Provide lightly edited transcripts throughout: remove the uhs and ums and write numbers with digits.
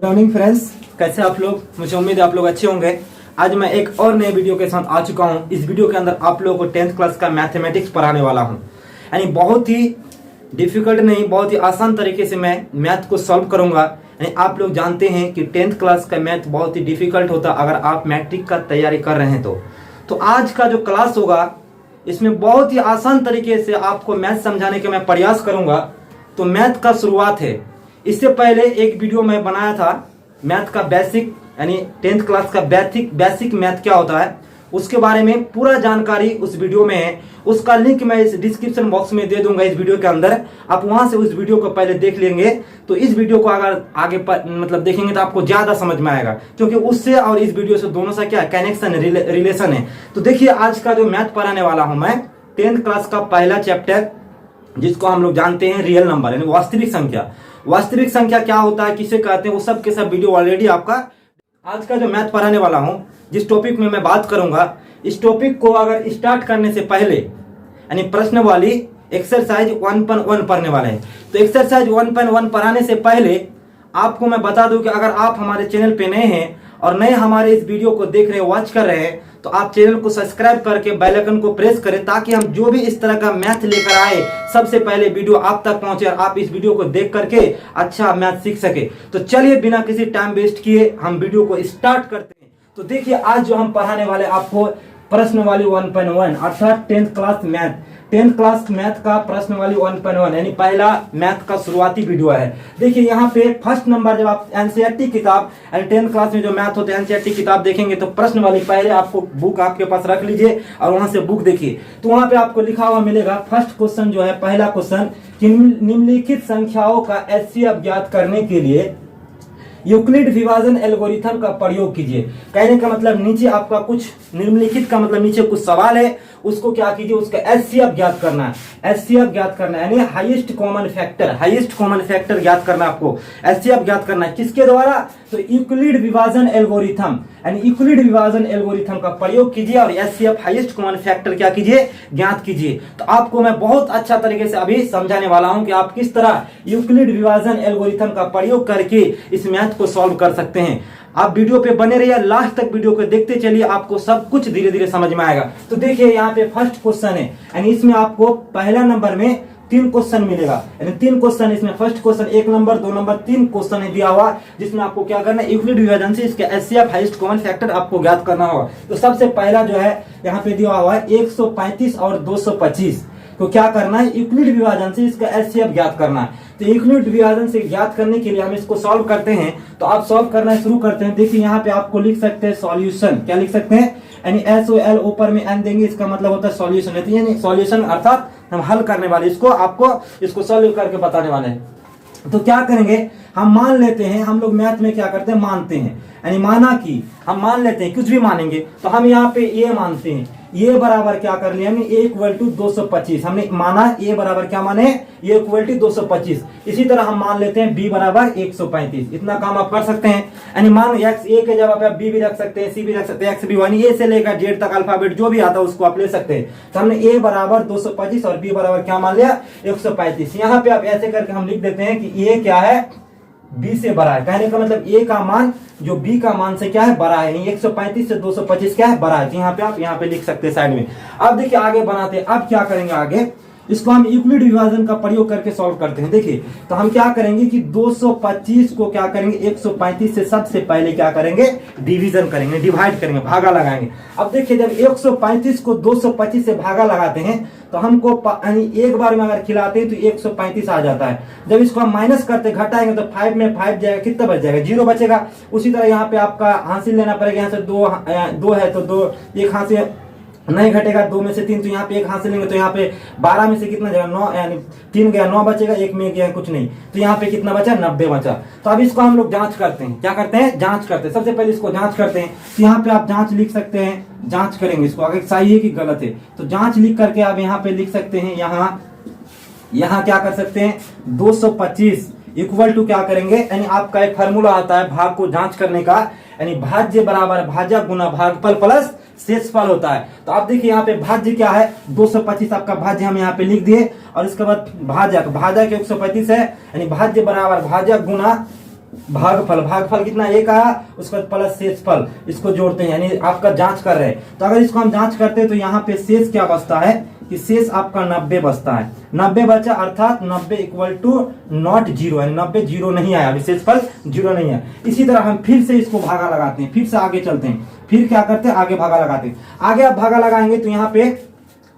Good morning friends, कैसे आप लोग। मुझे उम्मीद है आप लोग अच्छे होंगे। आज मैं एक और नए वीडियो के साथ आ चुका हूं। इस वीडियो के अंदर आप लोगों को 10th क्लास का मैथमेटिक्स पढ़ाने वाला हूं। यानी बहुत ही डिफिकल्ट नहीं, बहुत ही आसान तरीके से मैं मैथ को सॉल्व करूंगा। यानी आप लोग जानते हैं कि 10th क्लास का मैथ बहुत ही डिफिकल्ट होता अगर आप मैट्रिक का तैयारी कर रहे हैं तो आज का जो क्लास होगा इसमें बहुत ही आसान तरीके से आपको मैथ समझाने का मैं प्रयास करूंगा। तो मैथ का शुरुआत है। इससे पहले एक वीडियो मैं बनाया था मैथ का बेसिक, यानी 10th क्लास का बेसिक मैथ क्या होता है उसके बारे में पूरा जानकारी उस वीडियो में है। उसका लिंक मैं इस डिस्क्रिप्शन बॉक्स में दे दूंगा इस वीडियो के अंदर। आप वहां से उस वीडियो को पहले देख लेंगे तो इस वीडियो को अगर आगे मतलब देखेंगे तो आपको ज्यादा समझ में आएगा, क्योंकि उससे और इस वीडियो से दोनों से क्या कनेक्शन रिलेशन है। तो देखिए आज का जो मैथ पढ़ाने वाला हूं मैं 10th क्लास का पहला चैप्टर, जिसको हम लोग जानते हैं रियल नंबर यानी वास्तविक संख्या। वास्तविक संख्या क्या होता है, किसे कहते हैं, वो सब के सब वीडियो ऑलरेडी आपका। आज का जो मैथ पढ़ाने वाला हूं, जिस टॉपिक में मैं बात करूंगा, इस टॉपिक को अगर स्टार्ट करने से पहले यानी प्रश्न वाली एक्सरसाइज 1.1 पढ़ने वाले हैं। तो एक्सरसाइज 1.1 पढ़ाने से पहले आपको मैं बता दूं कि अगर आप हमारे चैनल पे नए हैं और नए हमारे इस वीडियो को देख रहे हैं, वॉच कर रहे हैं, तो आप चैनल को सब्सक्राइब करके बेल आइकन को प्रेस करें ताकि हम जो भी इस तरह का मैथ लेकर आए सबसे पहले वीडियो आप तक पहुंचे और आप इस वीडियो को देख करके अच्छा मैथ सीख सके। तो चलिए बिना किसी टाइम वेस्ट किए हम वीडियो को स्टार्ट करते हैं। तो देखिए आज जो हम पढ़ाने वाले आपको प्रश्न वाली 1.1 अर्थात 10th class math. 10th class math का प्रश्न वाली 1.1 यानी पहला मैथ का शुरुआती वीडियो है। देखिए यहाँ पे फर्स्ट नंबर, जब आप एनसीईआरटी किताब यानी 10th क्लास में जो मैथ होते हैं एनसीईआरटी किताब देखेंगे तो प्रश्न वाली पहले आपको बुक आपके पास रख लीजिए और वहां से बुक देखिए। तो वहां पे आपको लिखा हुआ मिलेगा फर्स्ट क्वेश्चन जो है, पहला क्वेश्चन कि निम्नलिखित संख्याओं का एचसीएफ ज्ञात करने के लिए यूक्लिड विभाजन एल्गोरिथम का प्रयोग कीजिए। कहने का मतलब नीचे आपका कुछ निम्नलिखित का मतलब नीचे कुछ सवाल है, उसको क्या कीजिए, उसका एचसीएफ ज्ञात करना है। एचसीएफ ज्ञात करना है यानी हाईएस्ट कॉमन फैक्टर ज्ञात करना है आपको। एचसीएफ ज्ञात करना है किसके द्वारा, तो यूक्लिड विभाजन एल्गोरिथम यानी यूक्लिड विभाजन एल्गोरिथम का प्रयोग कीजिए और एचसीएफ हाईएस्ट कॉमन फैक्टर क्या कीजिए, ज्ञात कीजिए। तो आपको मैं बहुत अच्छा तरीके से अभी समझाने वाला हूं कि आप किस तरह यूक्लिड विभाजन एल्गोरिथम का प्रयोग करके इस मैथ को सॉल्व कर सकते हैं। आप वीडियो पे बने रहिए, लास्ट तक वीडियो को देखते चलिए, आपको सब कुछ धीरे धीरे समझ में आएगा। तो देखिए यहाँ पे फर्स्ट क्वेश्चन है यानी इसमें आपको पहला नंबर में 3 क्वेश्चन मिलेगा। यानी 3 क्वेश्चन इसमें, first question 1 number 2 number 3 question है दिया हुआ, जिसमें आपको क्या करना है, यूक्लिड विभाजन से इसके एचसीएफ हाईएस्ट कॉमन फैक्टर आपको ज्ञात करना होगा। तो सबसे पहला जो है यहाँ पे दिया हुआ है 135 और 225 को क्या करना है, यूक्लिड विभाजन से इसका एचसीएफ ज्ञात करना है। तो यूक्लिड विभाजन से ज्ञात करने के लिए हम इसको सॉल्व करते हैं। तो आप सॉल्व करना शुरू करते हैं। देखिए यहाँ पे आपको लिख सकते हैं सॉल्यूशन, क्या लिख सकते हैं, यानी SOL ऊपर में एन देंगे, इसका मतलब होता है सॉल्यूशन। यानी सॉल्यूशन अर्थात हम हल करने वाले, इसको आपको इसको सॉल्व करके बताने वाले हैं। तो क्या करेंगे, हम मान लेते हैं, हम लोग मैथ में क्या करते हैं, मानते हैं। यानी माना कि हम मान लेते हैं, कुछ भी मानेंगे तो हम यहाँ पे ये मानते हैं, ये बराबर क्या कर लिया, यानी ए इक्वल टू 225 हमने माना, ए बराबर क्या माने, ये इक्वल टू 225। इसी तरह हम मान लेते हैं बी बराबर 135। इतना काम आप कर सकते हैं। यानी मान एक्स ए के जगह पे आप बी भी रख सकते हैं, सी भी रख सकते हैं, एक्स भी, यानी ए से लेकर जेड तक अल्फाबेट जो भी आता है उसको आप ले सकते हैं। तो हमने ए बराबर 225 और बी बराबर क्या मान लिया, 135। यहाँ पे आप ऐसे करके हम लिख देते हैं कि ए क्या है, बी से बड़ा है। कहने का मतलब ए का मान जो बी का मान से क्या है, बड़ा है। यानी 135 से 225 क्या है, बड़ा है। यहाँ पे आप यहाँ पे लिख सकते हैं साइड में। अब देखिए आगे बनाते हैं। अब क्या करेंगे, आगे इसको हम यूक्लिड विभाजन का प्रयोग करके सॉल्व करते हैं। देखिए तो हम क्या करेंगे कि 225 को क्या करेंगे, 135 से सबसे पहले क्या करेंगे, डिवीजन करेंगे, डिवाइड करेंगे, भागा लगाएंगे। अब देखिए जब 135 को 225 से भागा लगाते हैं तो हमको एक बार में अगर खिलाते हैं तो 135 आ जाता है। जब इसको हम माइनस करते घटाएंगे तो 5 में 5 जाएगा, कितना बच जाएगा, 0 बचेगा। उसी तरह यहाँ पे आपका हासिल लेना पड़ेगा, यहाँ से 2 है तो 2 एक हासिल नहीं घटेगा, 2 में से 3 तो यहाँ पे 1 हासिल लेंगे तो यहाँ पे 12 में से कितना जाएगा, 9, यानी 3 गया 9 बचेगा, 1 में गया कुछ नहीं, तो यहाँ पे कितना बचा, 90 बचा। तो अब इसको हम लोग जांच करते हैं। क्या करते हैं, जांच करते हैं। सबसे पहले इसको जांच करते हैं। तो यहाँ पे आप जांच लिख सकते हैं, जांच करेंगे इसको अगर सही है कि गलत है। तो जांच लिख करके आप यहाँ पे लिख सकते हैं, यहाँ क्या कर सकते हैं, 225 इक्वल टू क्या करेंगे, यानी आपका एक फार्मूला आता है भाग को जांच करने का, यानी भाज्य बराबर भाजक गुना भागफल प्लस शेषफल होता है। तो आप देखिए यहाँ पे भाज्य क्या है, 225 आपका भाज्य हम यहाँ पे लिख दिए, और इसके बाद भाजक 125 है, यानी भाज्य बराबर भाजक गुना भागफल, भागफल कितना एक आया, उसके बाद प्लस शेषफल, इसको जोड़ते हैं यानी आपका जांच कर रहे हैं। तो अगर इसको हम जांच करते हैं तो यहाँ पे शेष क्या बचता है कि शेष आपका 90 बचता है। 90 बचा अर्थात 90 इक्वल टू नॉट जीरो, यानी 90 जीरो नहीं आया, अभी शेषफल जीरो नहीं है। इसी तरह हम फिर से इसको भागा लगाते हैं, फिर से आगे चलते हैं, फिर क्या करते हैं आगे भागा लगाते हैं। आगे आप भागा लगाएंगे तो यहाँ पे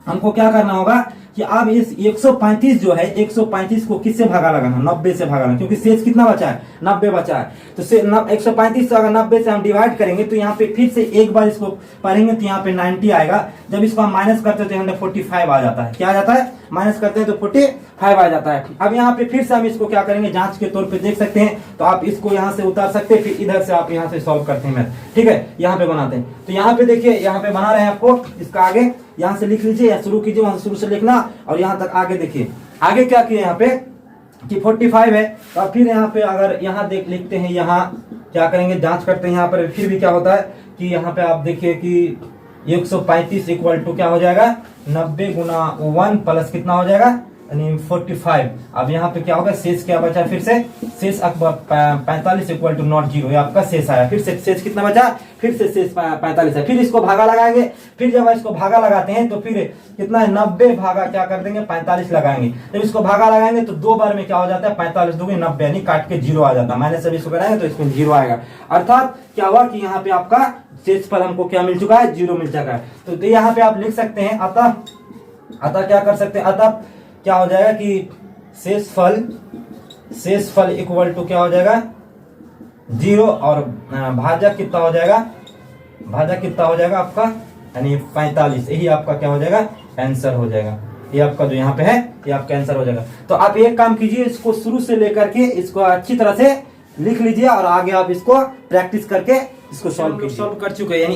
हमको क्या करना होगा कि अब इस 135 जो है 135 को किससे भागा लगाना, 90 से भागा लगाना, क्योंकि शेष कितना बचा है 90 बचा है। तो 135 से अगर 90 से हम डिवाइड करेंगे तो यहाँ पे फिर से एक बार इसको पढ़ेंगे तो यहाँ पे 90 आएगा। जब इसको हम माइनस करते हैं तो यहाँ 45 आ जाता है। क्या आ जाता है, माइनस करते हैं तो 45 आ जाता है। अब यहाँ पे फिर से हम इसको क्या करेंगे, जांच के तौर पे देख सकते हैं। तो आप इसको यहाँ से उतार सकते हैं, फिर इधर से आप यहाँ से सॉल्व करते हैं मैथ, ठीक है। यहाँ पे बनाते हैं तो यहाँ पे देखिए, यहाँ पे बना रहे हैं आपको, इसका आगे यहाँ से लिख लीजिए या शुरू कीजिए, वहां से शुरू से लिखना और यहाँ तक आगे देखिए। आगे क्या किए यहाँ पे कि 45 है, तो अब फिर यहाँ पे अगर यहाँ देख लिखते हैं, यहाँ क्या करेंगे जांच करते हैं। यहाँ पर फिर भी क्या होता है कि यहाँ पे आप देखिए कि 135 इक्वल टू क्या हो जाएगा 90 गुना 1 प्लस कितना हो जाएगा यानी 45। अब यहाँ पे क्या होगा, शेष क्या बचा, फिर से शेष 45 इक्वल टू नॉट जीरो, ये आपका शेष आया। फिर से शेष कितना बचा, फिर से शेष 45 है। फिर इसको भागा लगाएंगे, फिर जब इसको भागा लगाते हैं तो फिर कितना है 90 भागा क्या कर देंगे 45 लगाएंगे। जब इसको भागा लगाएंगे तो दो बार में क्या हो जाता है 45 दूनी 90 यानी काट के जीरो आ जाता है। माइनस जब इसको कराएंगे तो इसमें जीरो आएगा। अर्थात क्या हुआ कि यहाँ पे आपका शेषफल हमको क्या मिल चुका है, जीरो मिल चुका है। तो यहाँ पे आप लिख सकते हैं अतः क्या कर सकते हैं, अतः क्या हो जाएगा कि शेषफल इक्वल टू क्या हो जाएगा जीरो और भाजक कितना हो जाएगा, भाजक कितना हो जाएगा आपका यानी 45। यही आपका क्या हो जाएगा आंसर हो जाएगा। ये आपका जो यहाँ पे है ये आपका आंसर हो जाएगा। तो आप एक काम कीजिए, इसको शुरू से लेकर के इसको अच्छी तरह से लिख लीजिए और आगे आप इसको प्रैक्टिस करके इसको सॉल्व कर चुके हैं। यानी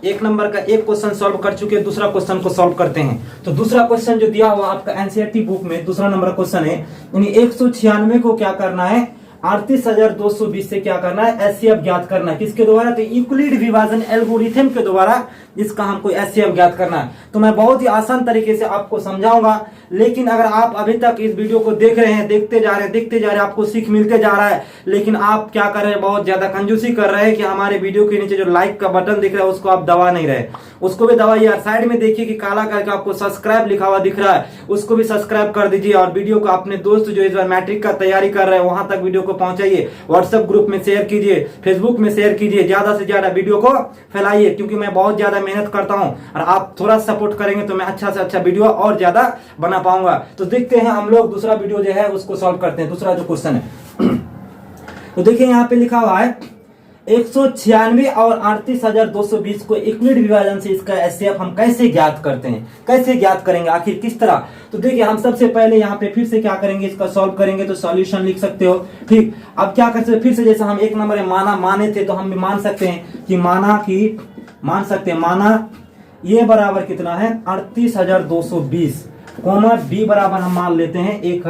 एक नंबर का एक क्वेश्चन सॉल्व कर चुके हैं, दूसरा क्वेश्चन को सॉल्व करते हैं। तो दूसरा क्वेश्चन जो दिया हुआ आपका एनसीईआरटी बुक में दूसरा नंबर क्वेश्चन है, यानी 196 को क्या करना है 38,220 से क्या करना है एचसीएफ ज्ञात करना है। किसके द्वारा, तो यूक्लिड विभाजन एल्गोरिथम के द्वारा इसका हमको एचसीएफ ज्ञात करना है। तो मैं बहुत ही आसान तरीके से आपको समझाऊंगा, लेकिन अगर आप अभी तक इस वीडियो को देख रहे हैं, देखते जा रहे हैं, आपको सीख मिलते जा रहा है, लेकिन आप क्या कर रहे हैं बहुत ज्यादा कंजूसी कर रहे हैं कि हमारे वीडियो के नीचे जो लाइक का बटन दिख रहा है उसको आप दबा नहीं रहे, उसको भी दबाइए। यार साइड में देखिए कि काला करके आपको सब्सक्राइब लिखा हुआ दिख रहा है, उसको भी सब्सक्राइब कर दीजिए और वीडियो को अपने दोस्त जो इस बार मैट्रिक का तैयारी कर रहे हैं वहां तक वीडियो को पहुंचाइए। व्हाट्सएप ग्रुप में शेयर कीजिए, फेसबुक में शेयर कीजिए, ज्यादा से ज्यादा वीडियो को फैलाइए, क्योंकि मैं बहुत ज्यादा मेहनत करता हूं और आप थोड़ा सपोर्ट करेंगे तो मैं अच्छा से अच्छा वीडियो और ज्यादा बना पाऊंगा। तो देखते हैं हम लोग दूसरा वीडियो जो है उसको सॉल्व करते हैं, दूसरा जो क्वेश्चन है। तो देखिए यहाँ पे लिखा हुआ है 196 और 38,220 को यूक्लिड विभाजन से इसका एचसीएफ हम कैसे ज्ञात करते हैं, कैसे ज्ञात करेंगे, आखिर किस तरह। तो देखिए हम सबसे पहले यहाँ पे फिर से क्या करेंगे, इसका सॉल्व करेंगे। तो सॉल्यूशन लिख सकते हो, ठीक। अब क्या कर सकते हैं, फिर से जैसे हम एक नंबर में माने थे तो हम भी मान सकते हैं कि माना ये बराबर कितना है 38,220 कोमा बी बराबर हम मान लेते हैं एक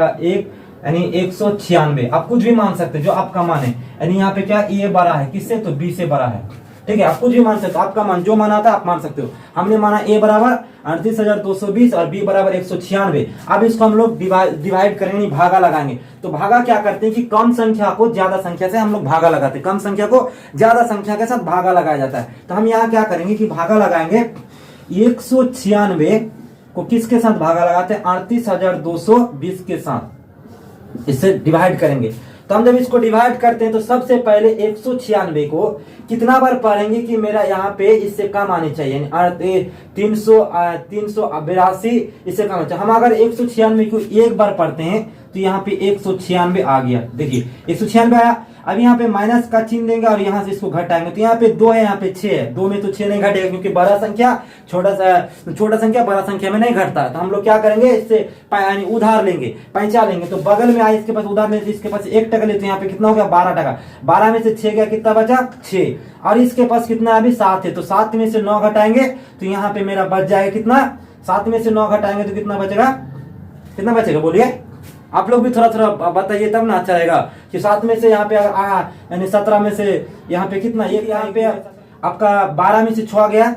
यानी 196। आप कुछ भी मान सकते हैं जो आपका मान है, यानी यहाँ पे क्या ए बड़ा है किससे, तो बी से बड़ा है, ठीक है। आप कुछ भी मान सकते हो, आपका मान जो माना था आप मान सकते हो। हमने माना ए बराबर 38,220 और बी बराबर 196। अब इसको हम लोग डिवाइड करेंगे, भागा लगाएंगे। तो भागा क्या करते हैं कि कम संख्या को ज्यादा संख्या से हम लोग भागा लगाते हैं, कम संख्या को ज्यादा संख्या के साथ भागा लगाया जाता है। तो हम यहाँ क्या करेंगे कि भागा लगाएंगे 196 को किसके साथ भागा लगाते हैं 38,220 के साथ, इससे डिवाइड करेंगे। तो हम जब इसको डिवाइड करते हैं तो सबसे पहले 196 को कितना बार पढ़ेंगे कि मेरा यहाँ पे इससे कम आनी चाहिए, 382 इससे कम चाहिए। हम अगर 196 को एक बार पढ़ते हैं तो यहाँ पे 196 आ गया। देखिए 196 आया। अब यहाँ पे माइनस का चिन्ह देंगे और यहाँ से इसको घटाएंगे तो यहाँ पे 2 है, यहाँ पे 6 है। 2 में तो 6 नहीं घटेगा क्योंकि बड़ा संख्या छोटा संख्या बड़ा संख्या में नहीं घटता। तो हम लोग क्या करेंगे, इससे उधार लेंगे, पैंचा लेंगे। तो बगल में आए इसके पास उधार लेते, इसके पास 1 टका लेते, यहाँ पे कितना हो गया 12 टका। 12 में से 6 गया, कितना बचा 6। और इसके पास कितना अभी 7 है, तो 7 में से 9 घटाएंगे तो यहाँ पे मेरा बच जाएगा कितना, 7 में से 9 घटाएंगे तो कितना बचेगा बोलिए आप लोग भी थोड़ा थोड़ा बताइए तब ना अच्छा रहेगा कि 7 में से यहाँ पे यानी 17 में से यहाँ पे कितना, ये यहाँ पे आपका 12 में से 6 गया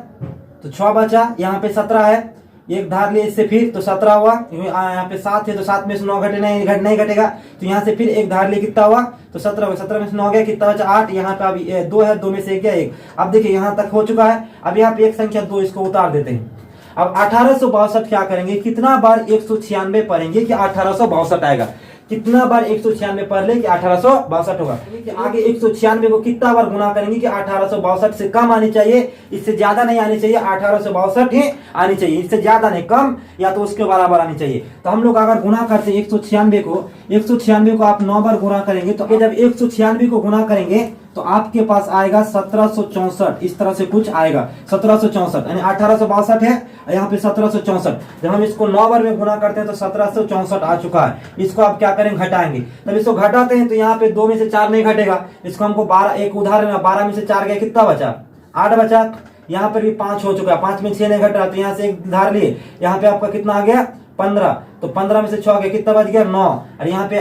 तो 6 बचा, यहाँ पे 17 है, एक धार लिए इससे फिर तो 17 हुआ, यहाँ पे 7 है तो 7 में से 9 घटे नहीं घटेगा, तो यहाँ से फिर एक धार लिए कितना हुआ तो 17 हुआ, 17 में से 9 गया कितना बचा 8, यहाँ पे अभी 2 है, 2 में से गया 1। अब देखिए यहाँ तक हो चुका है। अब यहाँ पे एक संख्या 2 इसको उतार देते हैं। अब 1862 क्या करेंगे, कितना बार 196 पढ़ेंगे कि 1862 आएगा, कितना बार 196 पढ़ ले कि 1862 होगा। आगे 196 को कितना बार गुना करेंगे कि 1862 से कम आनी चाहिए, इससे ज्यादा नहीं आनी चाहिए, 1862 ही आनी चाहिए, इससे ज्यादा नहीं, कम या तो उसके बराबर आनी चाहिए। तो हम लोग अगर गुना करते हैं 196 को आप 9 बार गुना करेंगे, तो जब 196 को गुना करेंगे तो आपके पास आएगा 1764, इस तरह से कुछ आएगा 1764, यानी 1862 है, यहाँ पे 1764। जब हम इसको 9 बार में गुना करते हैं तो 1764 आ चुका है। इसको आप क्या करेंगे, घटाएंगे। तब इसको घटाते हैं तो यहाँ पे 2 में से 4 नहीं घटेगा, इसको हमको 12, एक उदाहरण 12 में से 4 गया कितना बचा 8 बचा। यहाँ पर भी 5 हो चुका है, 5 में 6 नहीं घट रहा, तो यहाँ से एक धार लिए, यहाँ पे आपका कितना आ गया 15, तो 15 में से 6 गया कितना बच गया 9, और यहाँ पे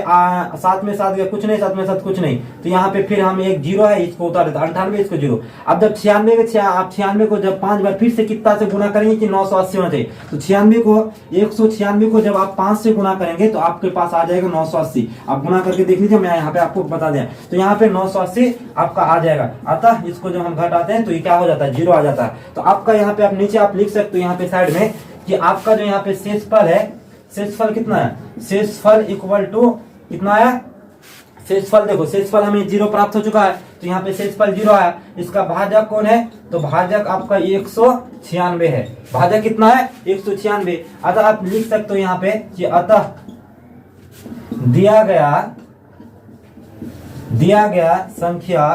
7 में 7 गया कुछ नहीं, 7 में 7 कुछ नहीं, तो यहाँ पे फिर हम एक 0 है इसको उतार देते 98, इसको 0। अब जब 96 को जब 5 बार फिर से कितना से गुना करेंगे कि 980 होना चाहिए, तो 196 को जब आप 5 से गुना करेंगे तो आपके पास आ जाएगा 980। आप गुना करके देख लीजिए, मैं यहाँ पे आपको बता दें, तो यहाँ पे 980 आपका आ जाएगा। अतः इसको जब हम घटाते हैं तो ये क्या हो जाता है 0 आ जाता है। तो आपका यहाँ पे आप नीचे आप लिख सकते हो यहाँ पे साइड में कि आपका जो यहाँ पे शेषफल है, शेषफल कितना है, शेषफल इक्वल टू कितना है, शेषफल देखो, शेषफल हमें 0 प्राप्त हो चुका है, तो यहाँ पे शेषफल 0 आया। इसका भाजक कौन है, तो भाजक आपका 196 है। भाजक कितना है 196। अतः आप लिख सकते हो यहाँ पे कि अतः दिया गया संख्या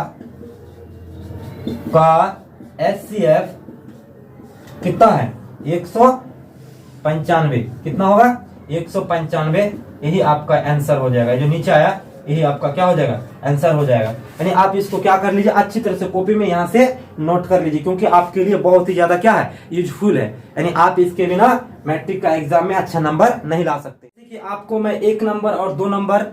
का HCF कितना है 195, कितना होगा 195, यही आपका आंसर हो जाएगा। जो नीचे आया यही आपका क्या हो जाएगा आंसर हो जाएगा। यानी आप इसको क्या कर लीजिए, अच्छी तरह से कॉपी में यहाँ से नोट कर लीजिए, क्योंकि आपके लिए बहुत ही ज्यादा क्या है यूजफुल है। यानी आप इसके बिना मैट्रिक का एग्जाम में अच्छा नंबर नहीं ला सकते। देखिए आपको मैं 1 नंबर और 2 नंबर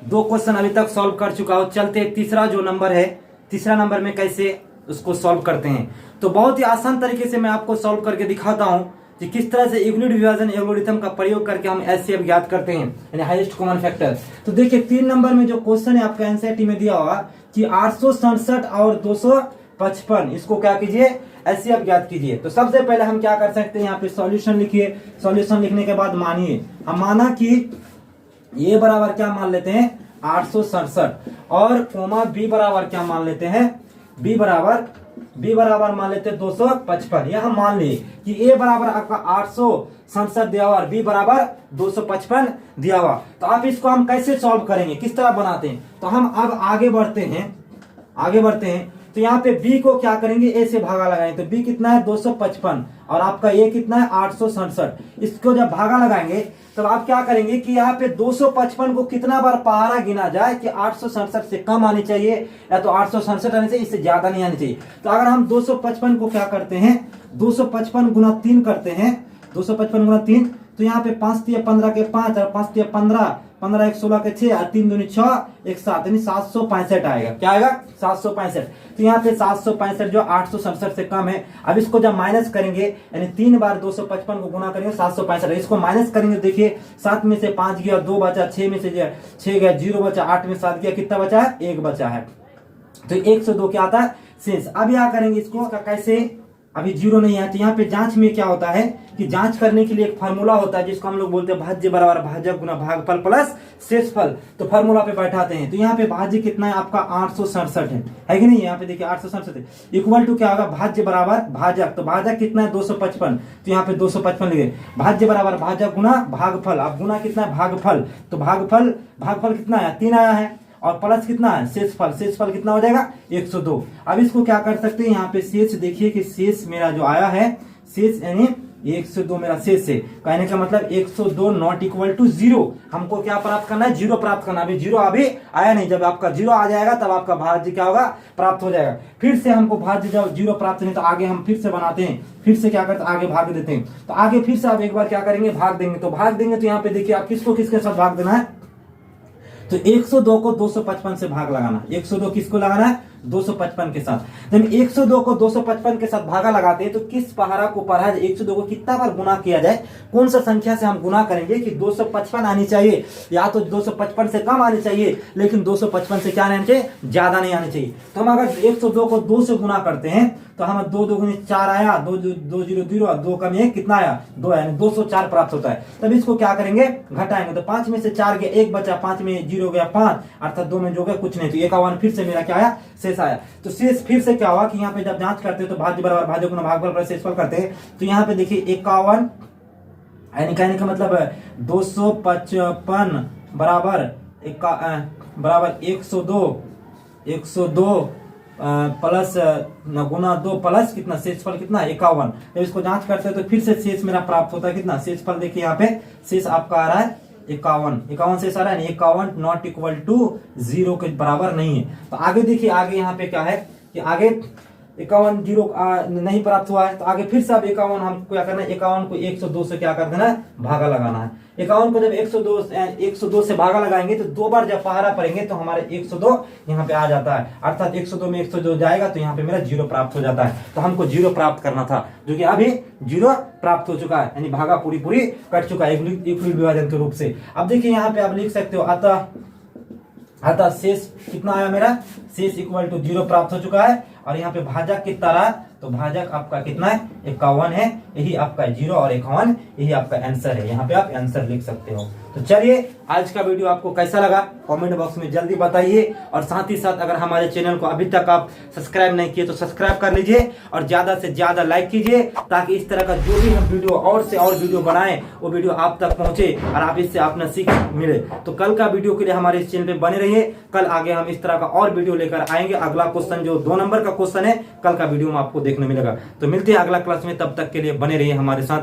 2 क्वेश्चन अभी तक सॉल्व कर चुका हूँ। चलते तीसरा जो नंबर है, तीसरा नंबर में कैसे उसको सॉल्व करते हैं। तो बहुत ही आसान तरीके से मैं आपको सॉल्व करके दिखाता हूँ कि किस तरह से यूक्लिड विभाजन एल्गोरिथम का प्रयोग करके हम HCF ज्ञात करते हैं, यानी हाईएस्ट कॉमन फैक्टर। तो देखिए 3 नंबर में जो क्वेश्चन है आपका एनसीईआरटी में दिया होगा कि 867 और 255, इसको क्या कीजिए HCF ज्ञात कीजिए। तो सबसे पहले हम क्या कर सकते हैं, यहाँ पे सॉल्यूशन लिखिए। सॉल्यूशन लिखने के बाद मानिए, हम माना कि ये बराबर क्या मान लेते हैं 867 और कोमा बी बराबर क्या मान लेते हैं, बी बराबर मान लेते हैं 255। यह हम मान लिए कि ए बराबर आपका 867 दिया हुआ और बी बराबर 255 दिया हुआ। तो आप इसको हम कैसे सॉल्व करेंगे, किस तरह बनाते हैं। तो हम अब आगे बढ़ते हैं। तो यहाँ पे b को क्या करेंगे, a से भागा लगाएंगे। तो b कितना है 255 और आपका a कितना है 867। इसको जब भागा लगाएंगे तब आप क्या करेंगे कि यहाँ पे 255 को कितना बार पहाड़ा गिना जाए कि 867 से कम आनी चाहिए या तो 867 आनी चाहिए, इससे ज्यादा नहीं आनी चाहिए। तो अगर हम 255 को क्या करते हैं 255 गुना 3 करते हैं, 255 गुना 3, तो यहाँ पे 5 तिया 15 के 5 और 5 तिया 15, 15 1 16 के 6 और 3 दूनी 6 1 7, यानी 765 आएगा। क्या आएगा 765। तो यहाँ पे 765 जो 867 से कम है। अब इसको जब माइनस करेंगे यानी 3 बार 255 को गुना करेंगे 765, इसको माइनस करेंगे। देखिए 7 में से 5 गया 2 बचा, 6 में से 6 गया 0 बचा, 8 में 7 गया कितना बचा है 1 बचा है। तो 102 क्या आता है शेष। अब यहाँ करेंगे इसको कैसे, अभी 0 नहीं है। तो यहाँ पे जांच में क्या होता है कि जांच करने के लिए एक फार्मूला होता है जिसको हम लोग बोलते हैं भाज्य बराबर भाजक गुना भागफल प्लस शेषफल। तो फार्मूला पे बैठाते हैं। तो यहाँ पे भाज्य कितना है आपका 867 है कि नहीं। यहाँ पे देखिए 867 है, इक्वल टू क्या होगा भाज्य बराबर भाजक। तो भाजक कितना है 255, तो यहाँ पे 255 लिखे। भाज्य बराबर भाजक गुना भागफल, अब गुना कितना है भागफल, तो भागफल कितना है 3 आया है और प्लस कितना है शेषफल कितना हो जाएगा 102। अब इसको क्या कर सकते हैं, यहाँ पे शेष देखिए कि शेष मेरा जो आया है शेष यानी 102 मेरा शेष है। कहने का मतलब 102 नॉट इक्वल टू 0। हमको क्या प्राप्त करना है 0 प्राप्त करना। अभी 0 अभी आया नहीं, जब आपका 0 आ जाएगा तब आपका भाज्य क्या होगा प्राप्त हो जाएगा। फिर से हमको भाज्य जब 0 प्राप्त नहीं तो आगे हम फिर से बनाते हैं, फिर से क्या करते हैं आगे भाग देते हैं। तो आगे फिर से आप एक बार क्या करेंगे भाग देंगे। तो भाग देंगे तो यहाँ पे देखिए आप किसको किसके साथ भाग देना है, तो 102 को 255 से भाग लगाना। 102 किसको लगाना है 255 के साथ। जब 102 को 255 के साथ भागा लगाते हैं तो किस पहाड़ा को पढ़ा जाए, 102 को कितना बार गुना किया जाए, कौन सा संख्या से हम गुना करेंगे कि 255 आनी चाहिए, या तो 255 से कम आनी चाहिए लेकिन 255 से क्या आनी चाहिए, ज्यादा नहीं आनी चाहिए। तो हम अगर 102 को 2 से गुना करते हैं तो हमें 2 दूनी 4 आया, 2 2 0 0, 2 कम 1 कितना आया, 2, यानी 204 प्राप्त होता है। तब इसको क्या करेंगे, घटाएंगे। तो 5 में से 4 गया, 1 बचा, 5 में 0 गया 5, अर्थात 2 में जो गया कुछ नहीं, तो 51 फिर से मेरा क्या आया, शेष आया। तो शेष फिर से क्या हुआ कि यहाँ पे जब जांच करते हैं तो भाज्य बराबर भाज्य गुणा भागफल बराबर शेषफल करते हैं, तो यहाँ पे देखिए 51 यानी कहने का मतलब 255 बराबर 102 प्लस गुना 2 प्लस कितना, शेषफल कितना 51। जब इसको जांच करते हैं तो फिर से शेष मेरा प्राप्त होता है कितना, शेषफल देखिए यहाँ पे शेष आपका आ रहा है 51 शेष आ रहा है, 51 नॉट इक्वल टू 0 के बराबर नहीं है। तो आगे देखिए, आगे यहाँ पे क्या है कि आगे 51 0 नहीं प्राप्त हुआ है, तो आगे फिर से अब 51 हमको क्या करना है, 51 को 102 से क्या कर देना है, भागा लगाना है। 51 को जब 102 से भागा लगाएंगे तो 2 बार जब पहाड़ा पड़ेंगे तो हमारे 102 यहाँ पे आ जाता है, अर्थात 102 में 102 जाएगा तो यहाँ पे मेरा 0 प्राप्त हो जाता है। तो हमको 0 प्राप्त करना था, जो कि अभी 0 प्राप्त हो चुका है, यानी भागा पूरी कट चुका है यूक्लिड विभाजन के रूप से। अब देखिए यहाँ पे आप लिख सकते हो, अतः शेष कितना आया मेरा, शेष इक्वल टू 0 प्राप्त हो चुका है। और यहाँ पे भाजक कितना रहा, तो भाजक आपका कितना है, 51 है, यही आपका 0 और 51 यही आपका आंसर है। यहाँ पे आप आंसर लिख सकते हो। तो चलिए, आज का वीडियो आपको कैसा लगा कमेंट बॉक्स में जल्दी बताइए, और साथ ही साथ अगर हमारे चैनल को अभी तक आप सब्सक्राइब नहीं किए तो सब्सक्राइब कर लीजिए और ज्यादा से ज्यादा लाइक कीजिए, ताकि इस तरह का जो भी हम वीडियो और से और वीडियो बनाएं वो वीडियो आप तक पहुंचे और आप इससे अपना सीख मिले। तो कल का वीडियो के लिए हमारे इस चैनल पे बने रहिए, कल आगे हम इस तरह का और वीडियो लेकर आएंगे। अगला क्वेश्चन जो 2 नंबर का क्वेश्चन है, कल का वीडियो में आपको देखने मिलेगा। तो मिलते हैं अगला क्लास में, तब तक के लिए बने रहिए हमारे साथ।